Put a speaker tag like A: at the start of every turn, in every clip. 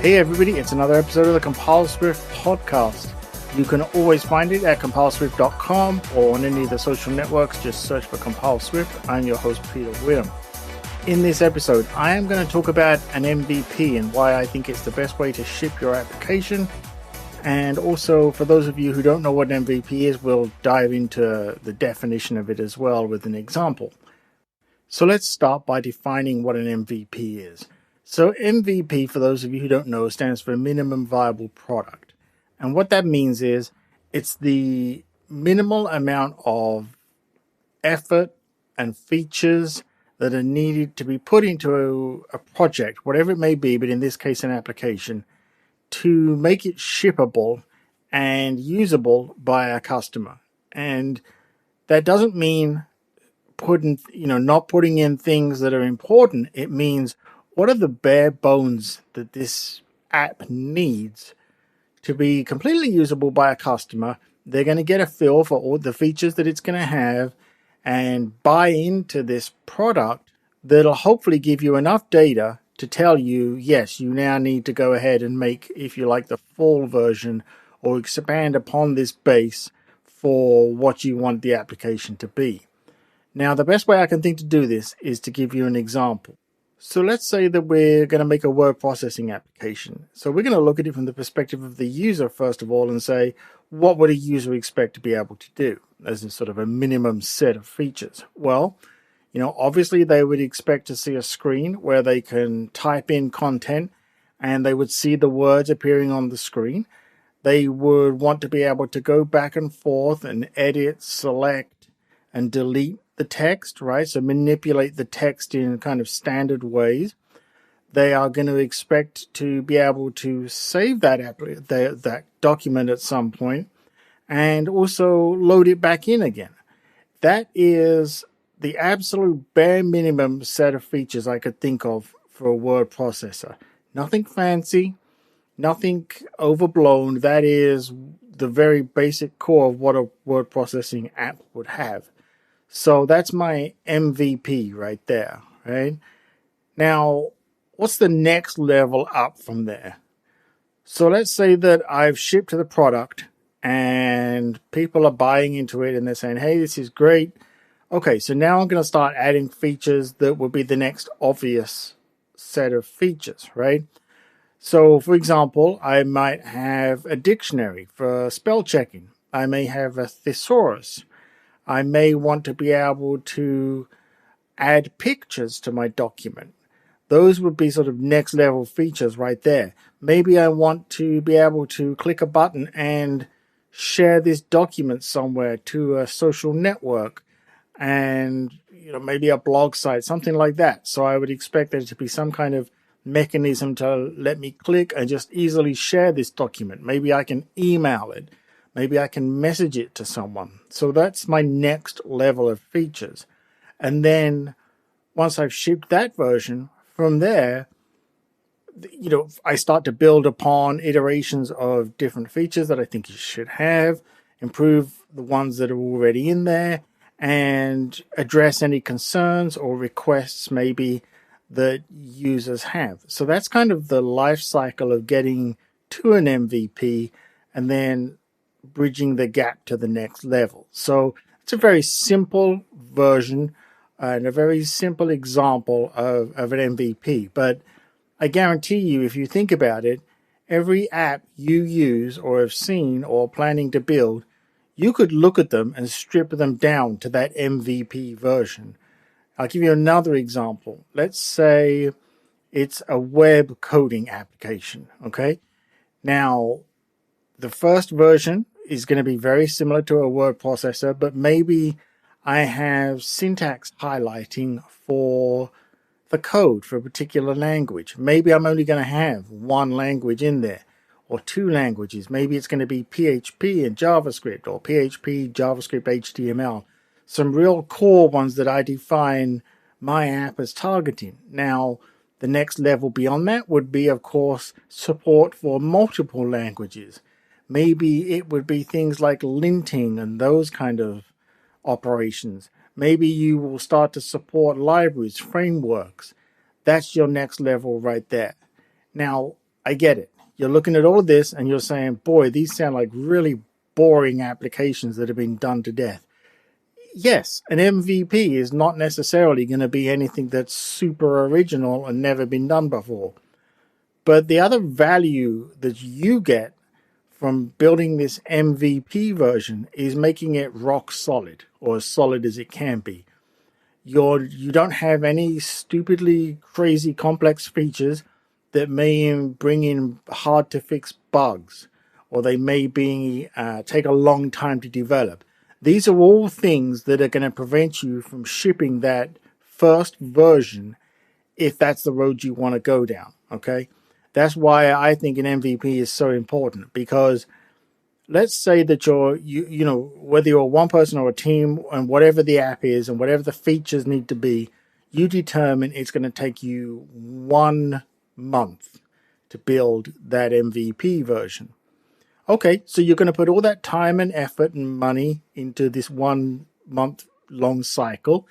A: Hey everybody, it's another episode of the CompileSwift Podcast. You can always find it at CompileSwift.com or on any of the social networks. Just search for CompileSwift. I'm your host, Peter Whittam. In this episode, I am going to talk about an MVP and why I think it's the best way to ship your application. And also, for those of you who don't know what an MVP is, we'll dive into the definition of it as well with an example. So let's start by defining what an MVP is. So MVP, for those of you who don't know, stands for minimum viable product. And what that means is it's the minimal amount of effort and features that are needed to be put into a project, whatever it may be, but in this case, an application, to make it shippable and usable by a customer. And that doesn't mean not putting in things that are important. It means what are the bare bones that this app needs to be completely usable by a customer. They're going to get a feel for all the features that it's going to have and buy into this product that'll hopefully give you enough data to tell you, yes, you now need to go ahead and make, if you like, the full version or expand upon this base for what you want the application to be. Now, the best way I can think to do this is to give you an example. So let's say that we're going to make a word processing application. So we're going to look at it from the perspective of the user, first of all, and say, what would a user expect to be able to do as a sort of a minimum set of features? Well, obviously they would expect to see a screen where they can type in content and they would see the words appearing on the screen. They would want to be able to go back and forth and edit, select, and delete the text, right? So manipulate the text in kind of standard ways. They are going to expect to be able to save that document at some point and also load it back in again. That is the absolute bare minimum set of features I could think of for a word processor. Nothing fancy, nothing overblown. That is the very basic core of what a word processing app would have. So that's my MVP right there, right? Now, what's the next level up from there? So let's say that I've shipped the product and people are buying into it and they're saying, hey, this is great. Okay, so now I'm going to start adding features that would be the next obvious set of features, right? So, for example, I might have a dictionary for spell checking. I may have a thesaurus. I may want to be able to add pictures to my document. Those would be sort of next level features right there. Maybe I want to be able to click a button and share this document somewhere to a social network and maybe a blog site, something like that. So I would expect there to be some kind of mechanism to let me click and just easily share this document. Maybe I can email it. Maybe I can message it to someone. So that's my next level of features. And then once I've shipped that version, from there, I start to build upon iterations of different features that I think you should have, improve the ones that are already in there, and address any concerns or requests maybe that users have. So that's kind of the life cycle of getting to an MVP and then bridging the gap to the next level. So it's a very simple version and a very simple example of an MVP. But I guarantee you, if you think about it, every app you use or have seen or planning to build, you could look at them and strip them down to that MVP version. I'll give you another example. Let's say it's a web coding application, okay? Now, the first version is going to be very similar to a word processor, but maybe I have syntax highlighting for the code for a particular language. Maybe I'm only going to have one language in there or two languages. Maybe it's going to be PHP and JavaScript or PHP, JavaScript, HTML. Some real core ones that I define my app as targeting. Now, the next level beyond that would be, of course, support for multiple languages. Maybe it would be things like linting and those kind of operations. Maybe you will start to support libraries, frameworks. That's your next level right there. Now, I get it. You're looking at all of this and you're saying, boy, these sound like really boring applications that have been done to death. Yes, an MVP is not necessarily going to be anything that's super original and never been done before. But the other value that you get from building this MVP version is making it rock solid, or as solid as it can be. You don't have any stupidly crazy complex features that may bring in hard to fix bugs, or they may take a long time to develop. These are all things that are going to prevent you from shipping that first version if that's the road you want to go down. Okay, that's why I think an MVP is so important, because let's say that you know, whether you're one person or a team, and whatever the app is and whatever the features need to be, you determine it's going to take you 1 month to build that MVP version. Okay, so you're going to put all that time and effort and money into this 1 month long cycle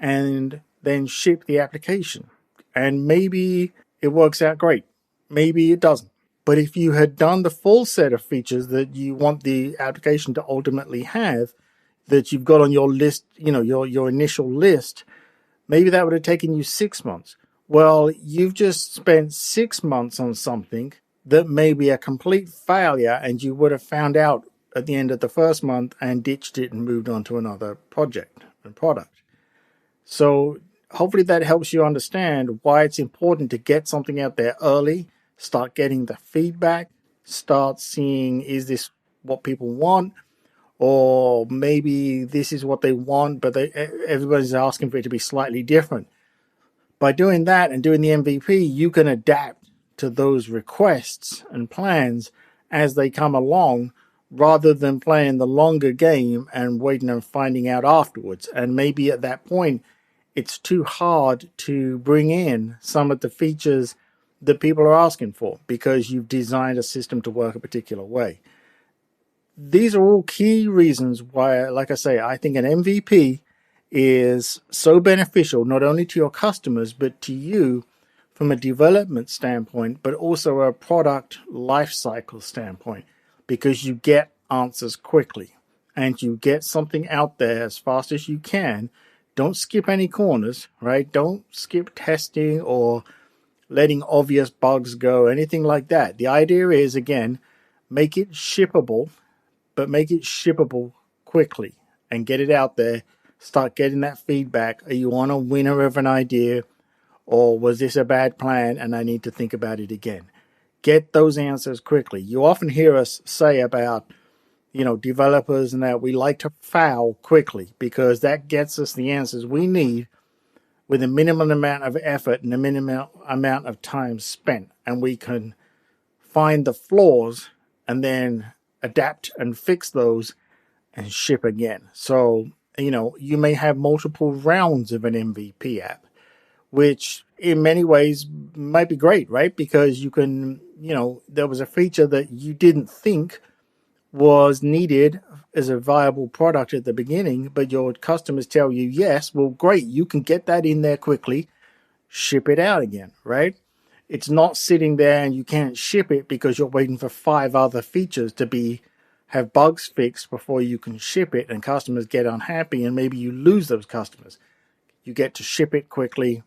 A: and then ship the application. And maybe it works out great. Maybe it doesn't. But if you had done the full set of features that you want the application to ultimately have, that you've got on your list, you know, your initial list, maybe that would have taken you 6 months. Well, you've just spent 6 months on something that may be a complete failure, and you would have found out at the end of the first month and ditched it and moved on to another project and product. So hopefully that helps you understand why it's important to get something out there early, start getting the feedback, start seeing, is this what people want? Or maybe this is what they want, but everybody's asking for it to be slightly different. By doing that and doing the MVP, you can adapt to those requests and plans as they come along, rather than playing the longer game and waiting and finding out afterwards. And maybe at that point, it's too hard to bring in some of the features that people are asking for because you've designed a system to work a particular way. These are all key reasons why, like I say, I think an MVP is so beneficial, not only to your customers, but to you from a development standpoint, but also a product lifecycle standpoint, because you get answers quickly and you get something out there as fast as you can. Don't skip any corners, right? Don't skip testing or letting obvious bugs go, anything like that. The idea is, again, make it shippable, but make it shippable quickly and get it out there. Start getting that feedback. Are you on a winner of an idea, or was this a bad plan and I need to think about it again? Get those answers quickly. You often hear us say about, you know, developers and that we like to foul quickly, because that gets us the answers we need with a minimum amount of effort and a minimum amount of time spent. And we can find the flaws and then adapt and fix those and ship again. So, you know, you may have multiple rounds of an MVP app, which in many ways might be great, right? Because you can, you know, there was a feature that you didn't think was needed as a viable product at the beginning, but your customers tell you, yes, well, great, you can get that in there quickly, ship it out again, right? It's not sitting there and you can't ship it because you're waiting for 5 other features to have bugs fixed before you can ship it, and customers get unhappy and maybe you lose those customers. You get to ship it quickly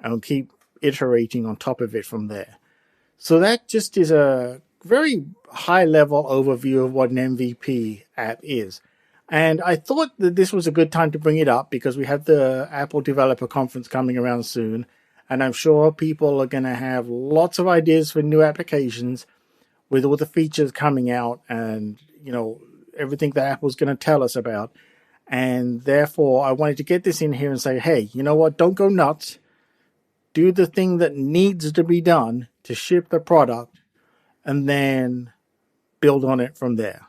A: and keep iterating on top of it from there. So that just is a very high level overview of what an MVP app is. And I thought that this was a good time to bring it up because we have the Apple Developer Conference coming around soon. And I'm sure people are going to have lots of ideas for new applications with all the features coming out and, you know, everything that Apple's going to tell us about. And therefore, I wanted to get this in here and say, hey, you know what? Don't go nuts. Do the thing that needs to be done to ship the product and then build on it from there.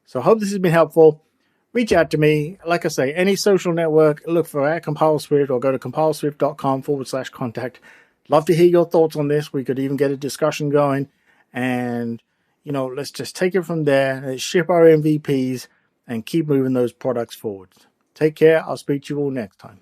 A: So I hope this has been helpful. Reach out to me. Like I say, any social network, look for @CompileSwift or go to compileswift.com/contact. Love to hear your thoughts on this. We could even get a discussion going. And, you know, let's just take it from there. Let's ship our MVPs and keep moving those products forward. Take care. I'll speak to you all next time.